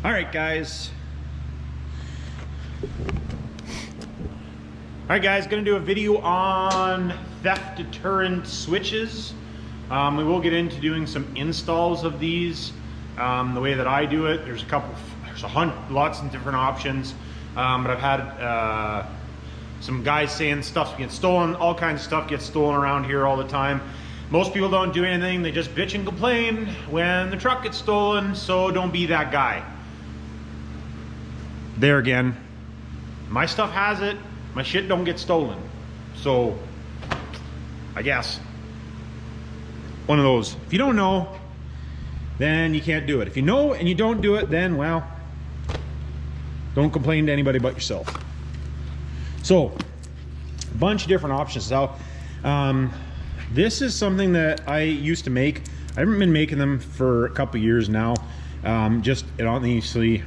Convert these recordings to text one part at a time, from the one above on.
All right, guys. Gonna do a video on theft deterrent switches. We will get into doing some installs of these. The way that I do it, there's lots of different options. But I've had some guys saying stuff gets stolen, all kinds of stuff gets stolen around here all the time. Most people don't do anything, they just bitch and complain when the truck gets stolen, so don't be that guy. There again, my stuff has it, my shit don't get stolen. So, I guess, one of those. If you don't know, then you can't do it. If you know and you don't do it, then, well, don't complain to anybody but yourself. So, a bunch of different options. Now, this is something that I used to make. I haven't been making them for a couple years now. It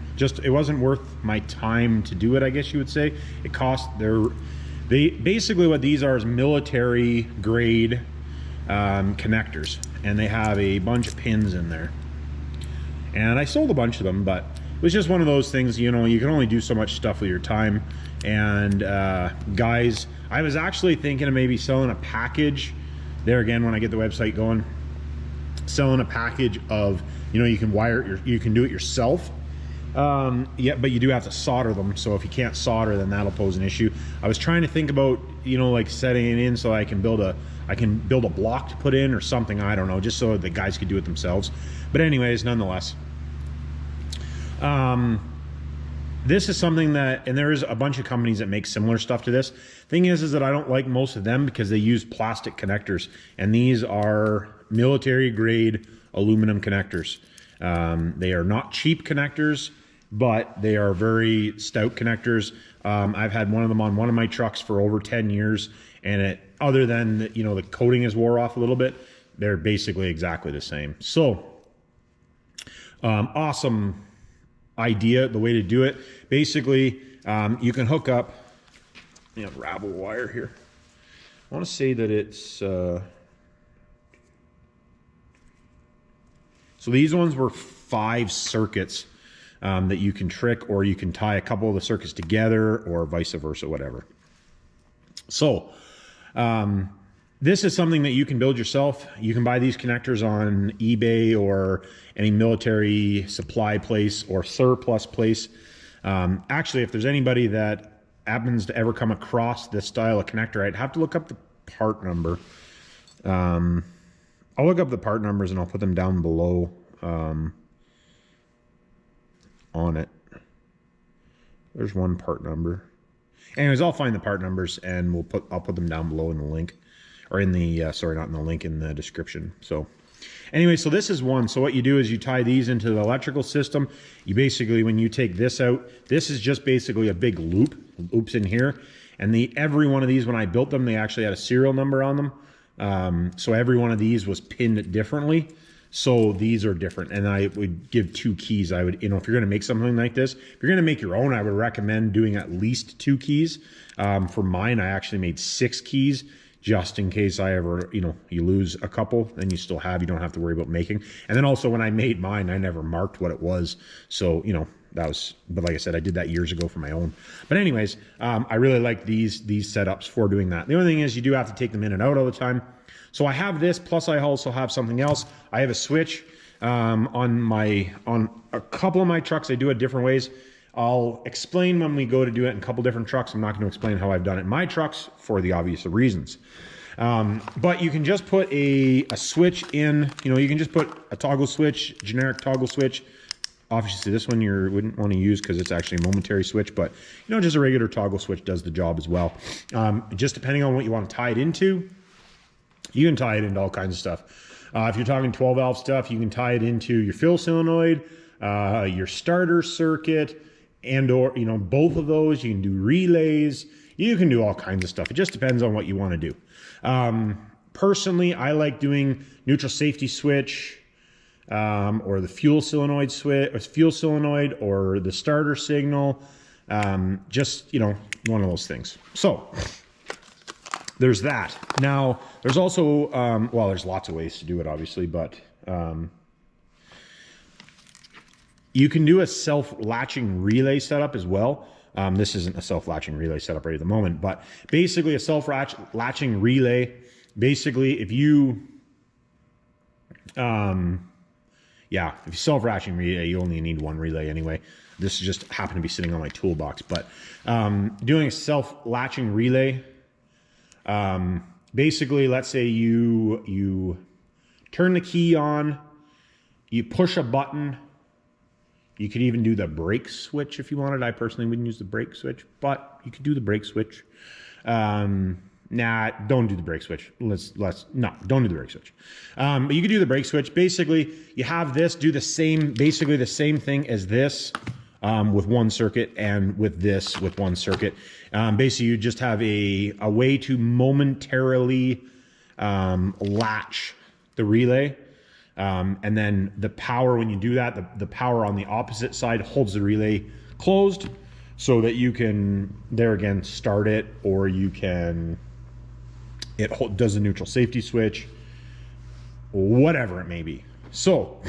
wasn't worth my time to do it, I guess you would say. It cost basically what these are is military grade connectors, and they have a bunch of pins in there. And I sold a bunch of them, but it was just one of those things, you know, you can only do so much stuff with your time. And guys, I was actually thinking of maybe selling a package. There again, when I get the website going, selling a package of, you know, you can wire it, you can do it yourself. Yeah, but you do have to solder them. So if you can't solder, then that'll pose an issue. I was trying to think about, you know, like setting it in so I can build a block to put in or something. I don't know, just so the guys could do it themselves. But anyways, nonetheless, this is something that, and there's a bunch of companies that make similar stuff to this. Thing is that I don't like most of them because they use plastic connectors, and these are military grade aluminum connectors. They are not cheap connectors, but they are very stout connectors. I've had one of them on one of my trucks for over 10 years, and it, other than, you know, the coating has wore off a little bit, they're basically exactly the same. So, awesome idea. The way to do it, basically, you can hook up, you know, ravel wire here. I want to say that it's so these ones were 5 circuits that you can trick, or you can tie a couple of the circuits together, or vice versa, whatever. So this is something that you can build yourself. You can buy these connectors on eBay or any military supply place or surplus place. Actually, if there's anybody that happens to ever come across this style of connector, I'd have to look up the part number. I'll look up the part numbers and I'll put them down below on it. There's one part number. Anyways, I'll find the part numbers and I'll put them down below in the link, or in the sorry, not in the link, in the description. So anyway, so this is one. So what you do is you tie these into the electrical system. You basically, when you take this out, this is just basically a big loop, loops in here. And every one of these, when I built them, they actually had a serial number on them. So every one of these was pinned differently. So these are different. And I would give 2 keys. I would, you know, if you're going to make something like this, if you're going to make your own, I would recommend doing at least 2 keys. For mine, I actually made 6 keys, just in case I ever, you know, you lose a couple, then you still have, you don't have to worry about making. And then also when I made mine, I never marked what it was. So, you know, that was, but like I said, I did that years ago for my own. But anyways, I really like these setups for doing that. The only thing is you do have to take them in and out all the time. So I have this, plus I also have something else. I have a switch on a couple of my trucks. I do it different ways. I'll explain when we go to do it in a couple different trucks. I'm not going to explain how I've done it in my trucks for the obvious reasons. But you can just put a switch in, you know, you can just put a toggle switch, generic toggle switch. Obviously this one you wouldn't want to use because it's actually a momentary switch, but you know, just a regular toggle switch does the job as well. Just depending on what you want to tie it into, you can tie it into all kinds of stuff. If you're talking 12 valve stuff, you can tie it into your fill solenoid, your starter circuit, and or, you know, both of those. You can do relays. You can do all kinds of stuff. It just depends on what you want to do. Personally, I like doing neutral safety switch, or the fuel solenoid switch, or fuel solenoid, or the starter signal. Just, you know, one of those things. So there's that. Now, there's also, well, there's lots of ways to do it, obviously, but You can do a self-latching relay setup as well. This isn't a self-latching relay setup right at the moment, but basically a self-latching relay. Basically, if you, if you self-latching relay, you only need one relay anyway. This just happened to be sitting on my toolbox, but doing a self-latching relay, basically, let's say you turn the key on, you push a button. You could even do the brake switch if you wanted. I personally wouldn't use the brake switch, but you could do the brake switch. Nah, don't do the brake switch. Don't do the brake switch. But you could do the brake switch. Basically, you have this, do the same, basically the same thing as this with one circuit, and with this with one circuit. Basically, you just have a way to momentarily latch the relay. And then the power, when you do that, the power on the opposite side holds the relay closed so that you can, there again, start it, or you can, it does a neutral safety switch, whatever it may be. So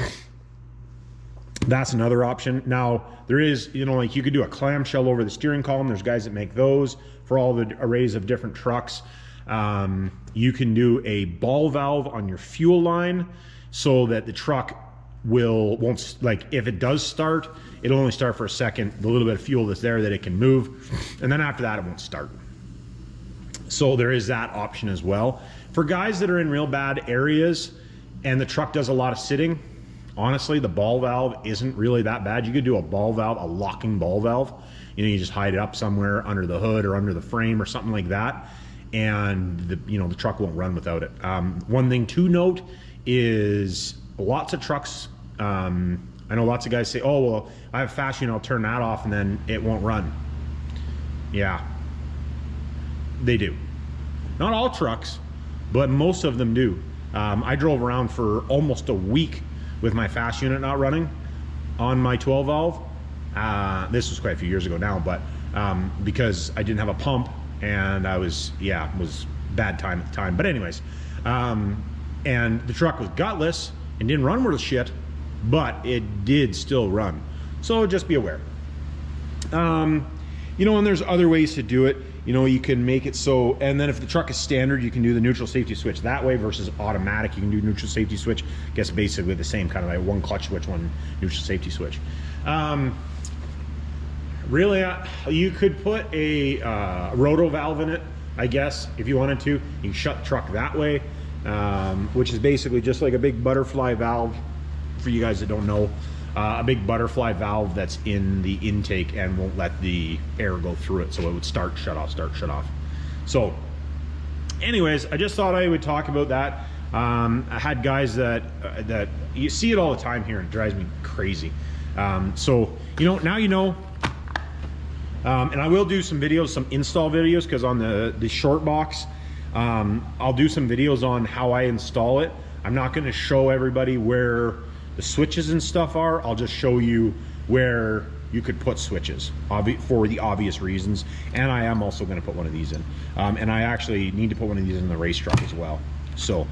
that's another option. Now there is, like you could do a clamshell over the steering column. There's guys that make those for all the arrays of different trucks. You can do a ball valve on your fuel line, so that the truck won't, like if it does start, it'll only start for a second, the little bit of fuel that's there that it can move, and then after that it won't start. So there is that option as well. For guys that are in real bad areas and the truck does a lot of sitting, honestly, the ball valve isn't really that bad. You could do a ball valve, a locking ball valve. You just hide it up somewhere under the hood or under the frame or something like that, and the truck won't run without it. One thing to note is lots of trucks, I know lots of guys say, oh, well, I have fast unit, I'll turn that off and then it won't run. Yeah, they do. Not all trucks, but most of them do. I drove around for almost a week with my fast unit not running on my 12 valve. This was quite a few years ago now, but because I didn't have a pump, and I was, it was bad time at the time. But anyways, and the truck was gutless and didn't run worth shit, but it did still run. So just be aware. And there's other ways to do it. You can make it so, and then if the truck is standard, you can do the neutral safety switch that way versus automatic. You can do neutral safety switch. I guess basically the same, kind of like one clutch switch, one neutral safety switch. Really, you could put a roto valve in it, I guess, if you wanted to. You can shut the truck that way. Which is basically just like a big butterfly valve, for you guys that don't know, a big butterfly valve that's in the intake and won't let the air go through it, so it would start, shut off, start, shut off. So anyways, I just thought I would talk about that. I had guys that you see it all the time here, and it drives me crazy. So now and I will do some videos, some install videos, because on the short box, I'll do some videos on how I install it. I'm not going to show everybody where the switches and stuff are. I'll just show you where you could put switches for the obvious reasons. And I am also going to put one of these in. And I actually need to put one of these in the race truck as well. So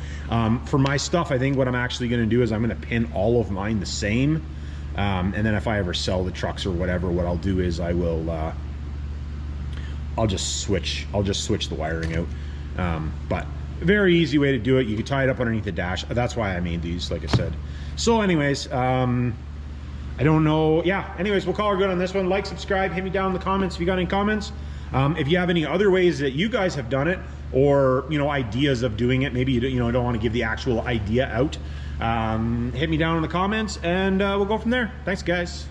for my stuff, I think what I'm actually going to do is I'm going to pin all of mine the same. And then if I ever sell the trucks or whatever, what I'll do is I will, I'll just switch the wiring out. But a very easy way to do it. You can tie it up underneath the dash. That's why I made these, like I said. So anyways, I don't know. Yeah, anyways, we'll call her good on this one. Like, subscribe, hit me down in the comments if you got any comments. If you have any other ways that you guys have done it, or ideas of doing it, maybe you don't want to give the actual idea out, hit me down in the comments, and we'll go from there. Thanks, guys.